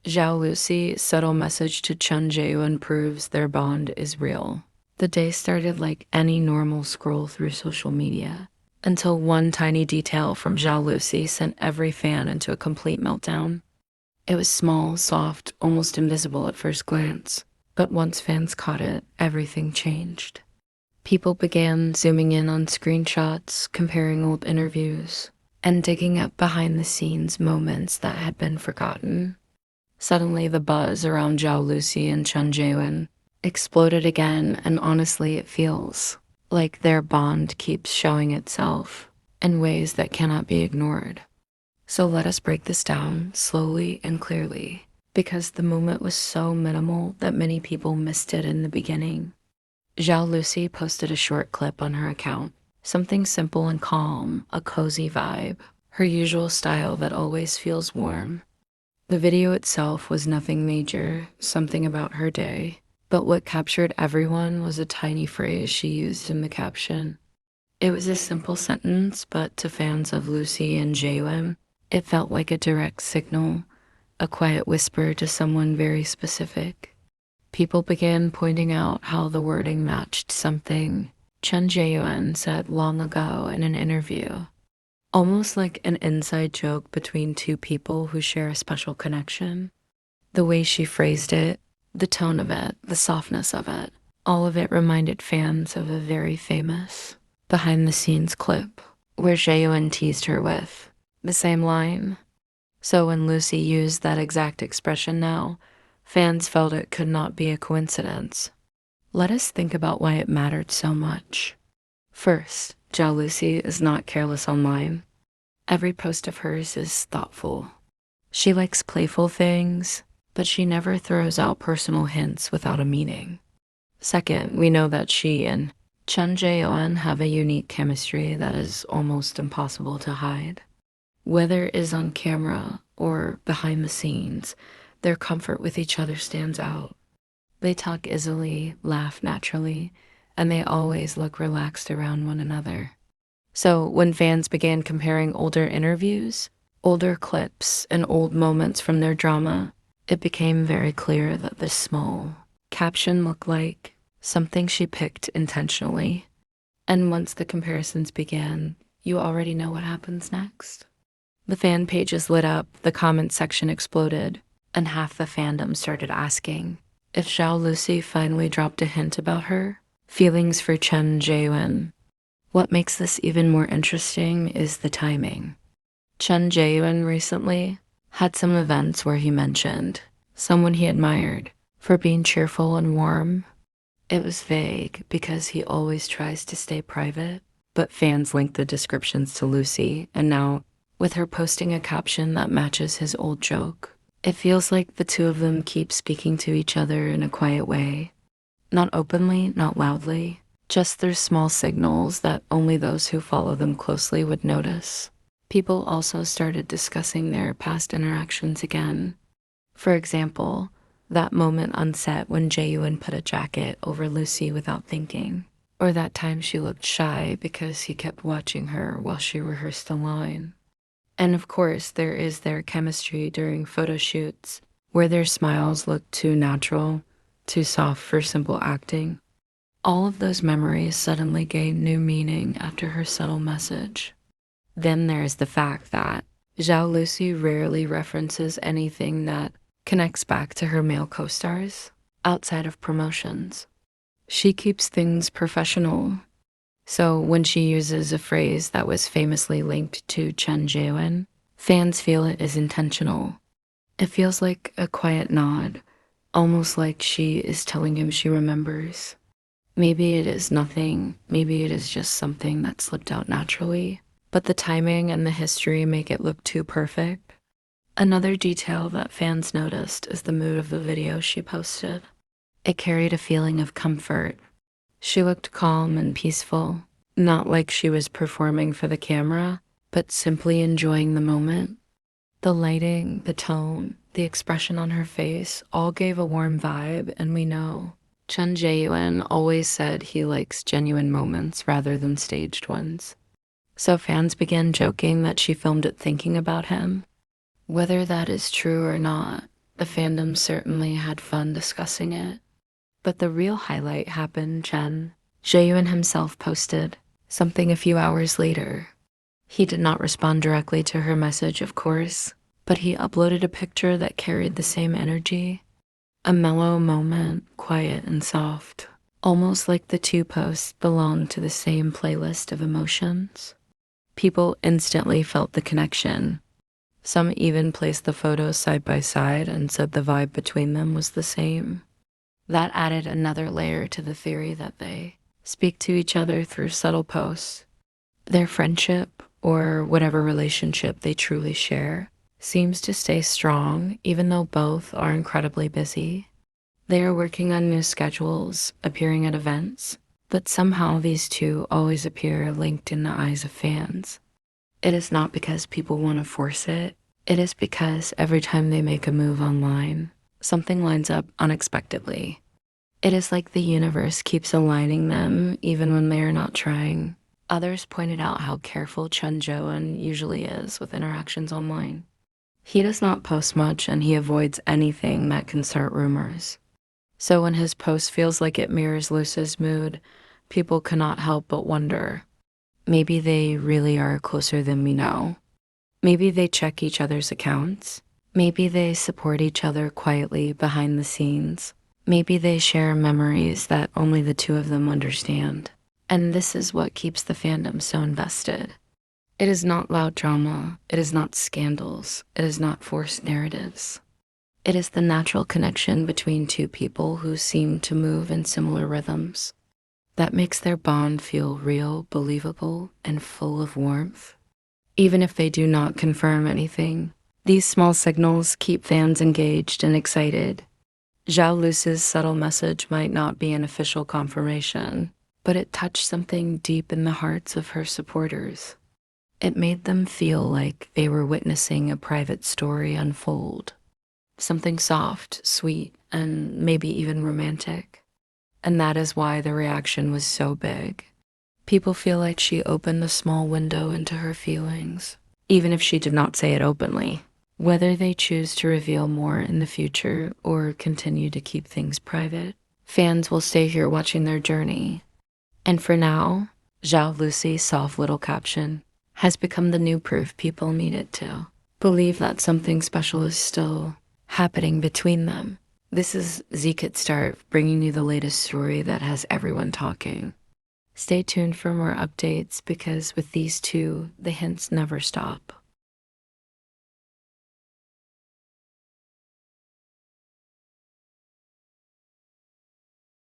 Zhao Lusi's subtle message to Chen Zheyuan proves their bond is real. The day started like any normal scroll through social media, until one tiny detail from Zhao Lusi sent every fan into a complete meltdown. It was small, soft, almost invisible at first glance, but once fans caught it, everything changed. People began zooming in on screenshots, comparing old interviews, and digging up behind the scenes moments that had been forgotten. Suddenly, the buzz around Zhao Lusi and Chen Zheyuan exploded again, and honestly, it feels like their bond keeps showing itself in ways that cannot be ignored. So let us break this down slowly and clearly, because the moment was so minimal that many people missed it in the beginning. Zhao Lusi posted a short clip on her account, something simple and calm, a cozy vibe, her usual style that always feels warm. The video itself was nothing major, something about her day, but what captured everyone was a tiny phrase she used in the caption. It was a simple sentence, but to fans of Lucy and Jaewon, it felt like a direct signal, a quiet whisper to someone very specific. People began pointing out how the wording matched something Chen Zheyuan said long ago in an interview, almost like an inside joke between two people who share a special connection. The way she phrased it, the tone of it, the softness of it, all of it reminded fans of a very famous behind-the-scenes clip where Jaehyun teased her with the same line. So when Lucy used that exact expression now, fans felt it could not be a coincidence. Let us think about why it mattered so much. First, Zhao Lusi is not careless online. Every post of hers is thoughtful. She likes playful things, but she never throws out personal hints without a meaning. Second, we know that she and Chen Zheyuan have a unique chemistry that is almost impossible to hide. Whether it is on camera or behind the scenes, their comfort with each other stands out. They talk easily, laugh naturally, and they always look relaxed around one another. So when fans began comparing older interviews, older clips, and old moments from their drama, it became very clear that this small caption looked like something she picked intentionally. And once the comparisons began, you already know what happens next. The fan pages lit up, the comment section exploded, and half the fandom started asking if Zhao Lusi finally dropped a hint about her feelings for Chen Zheyuan. What makes this even more interesting is the timing. Chen Zheyuan recently had some events where he mentioned someone he admired for being cheerful and warm. It was vague because he always tries to stay private, but fans linked the descriptions to Lucy, and now, with her posting a caption that matches his old joke, it feels like the two of them keep speaking to each other in a quiet way. Not openly, not loudly, just through small signals that only those who follow them closely would notice. People also started discussing their past interactions again. For example, that moment on set when Jaehyun put a jacket over Lucy without thinking, or that time she looked shy because he kept watching her while she rehearsed a line. And of course, there is their chemistry during photo shoots, where their smiles look too natural, too soft for simple acting. All of those memories suddenly gained new meaning after her subtle message. Then there's the fact that Zhao Lusi rarely references anything that connects back to her male co-stars outside of promotions. She keeps things professional. So when she uses a phrase that was famously linked to Chen Zheyuan, fans feel it is intentional. It feels like a quiet nod, almost like she is telling him she remembers. Maybe it is nothing, maybe it is just something that slipped out naturally, but the timing and the history make it look too perfect. Another detail that fans noticed is the mood of the video she posted. It carried a feeling of comfort. She looked calm and peaceful, not like she was performing for the camera, but simply enjoying the moment. The lighting, the tone, the expression on her face all gave a warm vibe, and we know Chen Zheyuan always said he likes genuine moments rather than staged ones. So fans began joking that she filmed it thinking about him. Whether that is true or not, The fandom certainly had fun discussing it. But the real highlight happened, Chen Zheyuan himself posted something a few hours later. He did not respond directly to her message, of course, but he uploaded a picture that carried the same energy. A mellow moment, quiet and soft, almost like the two posts belonged to the same playlist of emotions. People instantly felt the connection. Some even placed the photos side by side and said the vibe between them was the same. That added another layer to the theory that they speak to each other through subtle posts. Their friendship, or whatever relationship they truly share, seems to stay strong even though both are incredibly busy. They are working on new schedules, appearing at events, but somehow these two always appear linked in the eyes of fans. It is not because people want to force it. It is because every time they make a move online, something lines up unexpectedly. It is like the universe keeps aligning them even when they are not trying. Others pointed out how careful Chen Zheyuan usually is with interactions online. He does not post much and he avoids anything that can start rumors. So when his post feels like it mirrors Luci's mood, people cannot help but wonder, maybe they really are closer than we know. Maybe they check each other's accounts. Maybe they support each other quietly behind the scenes. Maybe they share memories that only the two of them understand. And this is what keeps the fandom so invested. It is not loud drama. It is not scandals. It is not forced narratives. It is the natural connection between two people who seem to move in similar rhythms that makes their bond feel real, believable, and full of warmth. Even if they do not confirm anything, these small signals keep fans engaged and excited. Zhao Lusi's subtle message might not be an official confirmation, but it touched something deep in the hearts of her supporters. It made them feel like they were witnessing a private story unfold. Something soft, sweet, and maybe even romantic. And that is why the reaction was so big. People feel like she opened a small window into her feelings, even if she did not say it openly. Whether they choose to reveal more in the future or continue to keep things private, fans will stay here watching their journey. And for now, Zhao Lusi's soft little caption has become the new proof people need it to believe that something special is still happening between them. This is Zkit Start bringing you the latest story that has everyone talking. Stay tuned for more updates because with these two, the hints never stop.